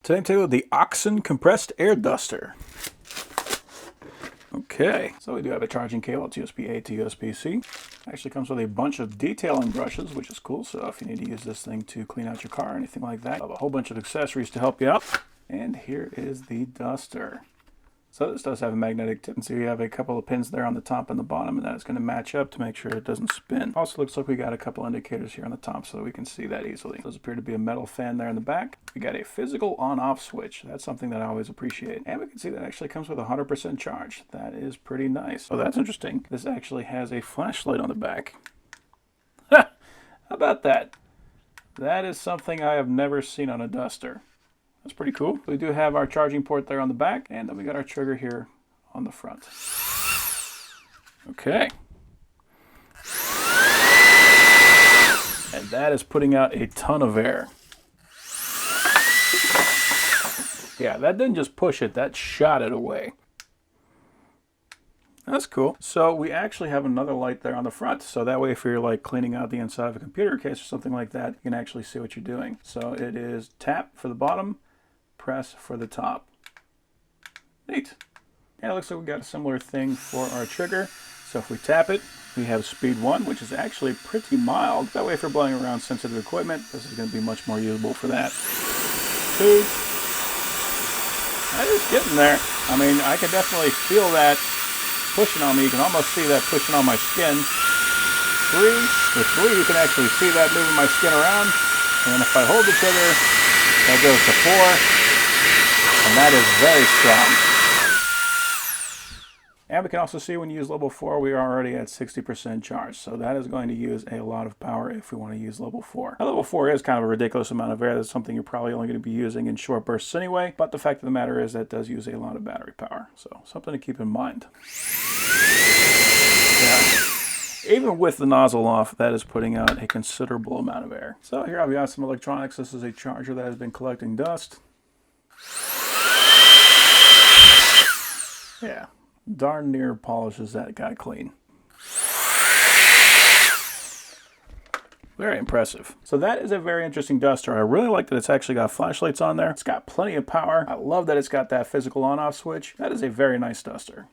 Today I'm entitled the AUKZON Compressed Air Duster. Okay, so we do have a charging cable. It's USB-A to USB-C. Actually comes with a bunch of detailing brushes, which is cool. So if you need to use this thing to clean out your car or anything like that, I have a whole bunch of accessories to help you out. And here is the duster. So this does have a magnetic tip, and so you have a couple of pins there on the top and the bottom, and that is going to match up to make sure it doesn't spin. Also looks like we got a couple indicators here on the top so that we can see that easily. Those appear to be a metal fan there in the back. We got a physical on-off switch. That's something that I always appreciate. And we can see that actually comes with a 100% charge. That is pretty nice. Oh, that's interesting. This actually has a flashlight on the back. Ha! How about that? That is something I have never seen on a duster. That's pretty cool. We do have our charging port there on the back, and then we got our trigger here on the front. Okay. And that is putting out a ton of air. Yeah, that didn't just push it, that shot it away. That's cool. So we actually have another light there on the front. So that way if you're like cleaning out the inside of a computer case or something like that, you can actually see what you're doing. So it is tap for the bottom, press for the top. Neat. And it looks like we got a similar thing for our trigger. So if we tap it, we have speed 1, which is actually pretty mild. That way if you're blowing around sensitive equipment, this is going to be much more usable for that. 2. I'm just getting there. I mean, I can definitely feel that pushing on me. You can almost see that pushing on my skin. 3. With 3, you can actually see that moving my skin around. And then if I hold the trigger, that goes to 4. And that is very strong. And we can also see when you use level 4, we are already at 60% charge. So that is going to use a lot of power if we want to use level 4. Now, level 4 is kind of a ridiculous amount of air. That's something you're probably only going to be using in short bursts anyway. But the fact of the matter is that it does use a lot of battery power. So something to keep in mind. Yeah. Even with the nozzle off, that is putting out a considerable amount of air. So here I've got some electronics. This is a charger that has been collecting dust. Yeah, darn near polishes that guy clean. Very impressive. So that is a very interesting duster. I really like that it's actually got flashlights on there. It's got plenty of power. I love that it's got that physical on-off switch. That is a very nice duster.